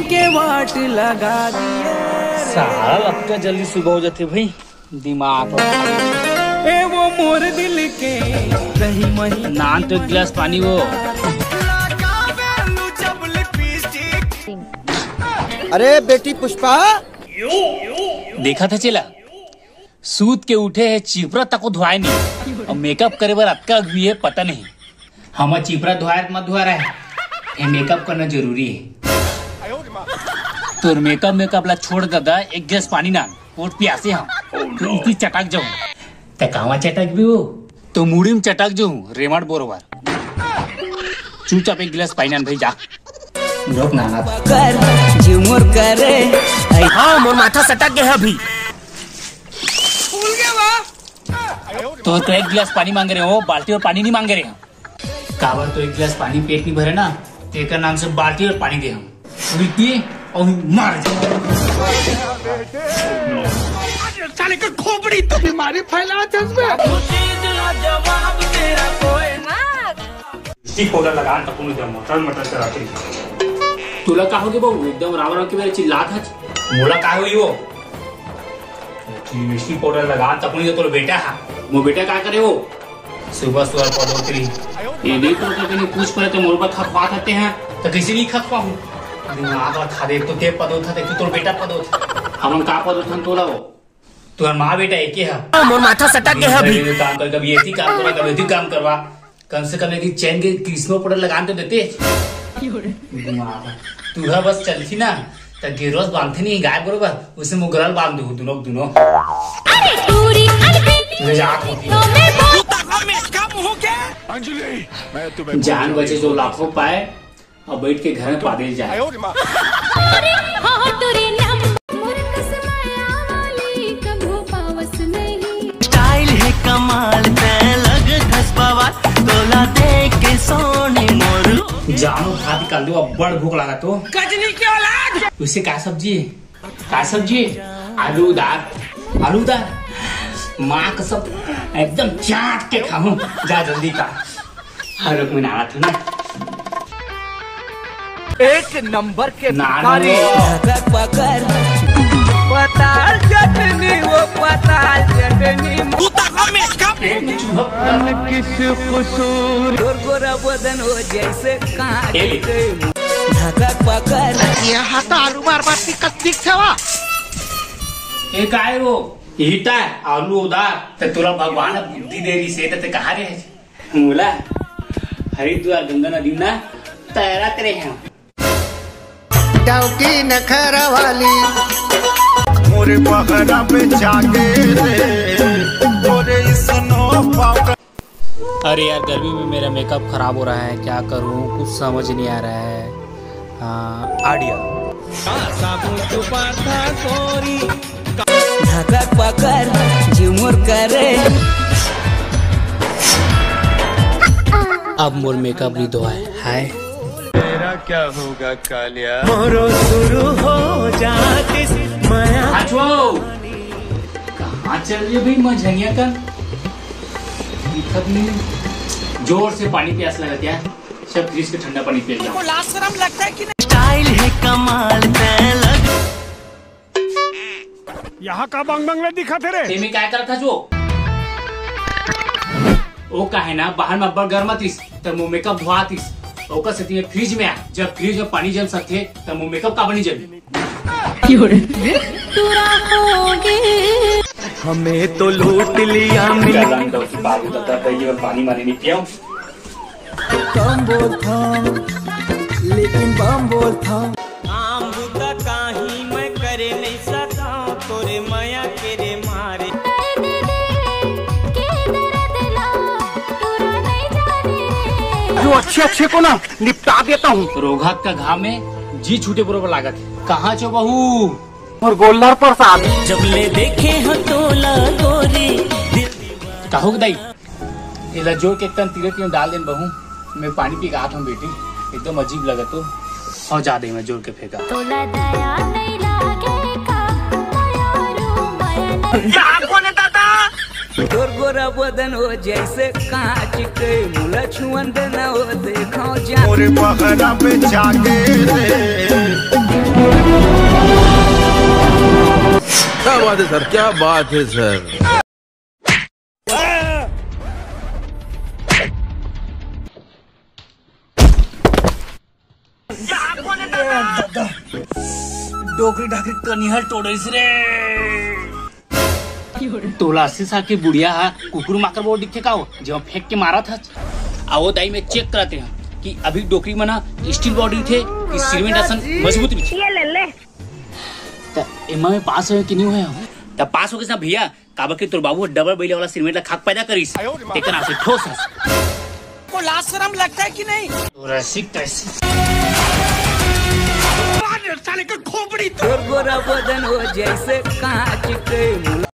के वाट लगा दिए सारा लगता जल्दी सुबह हो जाते भाई दिमाग ए वो मोर दिल के रही मही नान तो एक गिलास पानी वो। अरे बेटी पुष्पा देखा था चला सूत के उठे है चिपरा तक को धोआए नहीं और मेकअप करे बार अटका भी है पता नहीं। हम चिपरा धोया मत धोआ रहा है ये मेकअप करना जरूरी है। तो मेकअप ला छोड़ दादा एक गिलास पानी ना और प्यासे हम तो इतनी चटक जाऊं तकावा चटक भी हो तो मुड़ी में चटक जाऊं रेमट बोरोबार चुपचाप एक गिलास पानी ना भाई जा लोग नाना कर झुमुर करे हाँ मोर माथा सटक गया अभी। तो एक गिलास पानी मांग रहे हो बाल्टी और पानी नहीं मांग रहे हैं काबर तो एक गिलास पानी पेट नहीं भरे ना तेकर नाम से बाल्टी और पानी दे हम पिए और मार साले का खोपड़ी तो बीमारी फैला पाउडर लगा मटर मटर कराते तुला का होगे बहु एकदम रावण के मेरे चिल्ला था मोला का हुई वो मिष्टी पाउडर लगा तपनी तो बेटा है वो बेटा क्या करे वो सुबह सुबह पदोतरी ये नहीं तो कभी पूछ पड़े तो मोर पर खा खाते हैं तो किसी नहीं खा पाऊँ खा दे तो ते पदो था तो बेटा पदो था हम का पदो था तोला वो तुम्हारा माँ बेटा एक ही है मोर माथा सटक गया अभी। काम कर कभी ऐसी काम करवा कभी ऐसी काम करवा कम से कम एक चैन के क्रिस्मो पाउडर लगा तो देते तू बस चलती ना तो गिरोस बांधते नहीं गाय बरोबर उसे मुगरल बांध दू दोनों जान बचे जो लाखों पाए और बैठ के घर में पादे जाए। स्टाइल है कमाल लग धसपावा तोला देख के सोने मोर जानो खाती काल दो अब बड़ भूख लगा तो गजनी की औलाद उसे क्या सब्जी आलू दाल माँ का सब एकदम चाट के खाऊं जा जल्दी का हर एक में नारा था ना एक नंबर के नारे पकड़ पताल चटनी वो पताल चटनी किस कसूर गोरा बदन हो जैसे धक पकड़ यहाँ तो आलू बार दिख छवा ये का है वो ईटा आलू उदार तो तुरा भगवान बुद्धि दे रही से तो कहा रे मूला हरिद्वार गंगा नदी ना तैरा तेरे हैं की नखरा वाली मोरे पगड़ा पे जाके अरे यार गर्मी में मेरा मेकअप खराब हो रहा है क्या करूं कुछ समझ नहीं आ रहा है। आइडिया धक पकड़ झुमुर करे अब मोर मेकअप भी धोआ है तेरा क्या होगा कालिया मोरो शुरू हो जाती माया कहाँ चल रही है भाई मझंगिया का दिक्कत नहीं जोर से पानी प्यास लगा दिया सब फ्रिज के ठंडा पानी पिए जाओ शर्म लगता है कि स्टाइल है कमाल लग यहाँ का बंगला दिखा थे ते में क्या करा था जो ओ का है ना बाहर में अब्बड़ गर्म थीस तो मुंह मेकअप धोआ थीस ओका से तुम्हें फ्रिज में आ जब फ्रिज में पानी जम सकते तो मुंह मेकअप का बनी जमी हमें तो लूट लिया पानी मारे नहीं पिया कम बोल था लेकिन बम बोल था आम बुता काही मैं करे नहीं सका तोरे माया के रे मारे जो अच्छे को ना निपटा देता हूँ। रोघात का घाव में जी छूटे बरोबर लागत कहाँ छो बहू और गोल्लर पर साहब जब ले देखे हो तोला गोरी कहो दाई इला जोर के एकदम तीरे तीरे डाल देन बहू मैं पानी पी गया हूँ बेटी एकदम अजीब लगा तो और ज्यादा ही मैं जोर के फेंका तोला दया नहीं लागेगा तोर गोरा बदन हो जैसे कांच के मुला छुअन न हो देखो जा मोरे पगड़ा पे जाके बात है सर, क्या बात है सर। डोकरी ढाकरी कनिहल तोड़ेस रे। तोला 80 साल की बुढ़िया है, कुकुर माकर वो दिखे का हो जब फेंक के मारा था। आओ दाई में चेक कराते हैं कि अभी डोकरी में ना स्टील बॉडी थे कि सीमेंट आसन मजबूत भी थे। ये ले तो एमा में पास है कि नहीं हुआ तब पास हो गए ना भैया। काबर के तोर बाबू डबल बैले वाला सीमेंट ला खाक पैदा करीस एकरा से ठोस को लाज शर्म लगता है कि नहीं? तोरा सिक कैसे साले का खोपड़ी गोरा बदन हो जैसे कांच के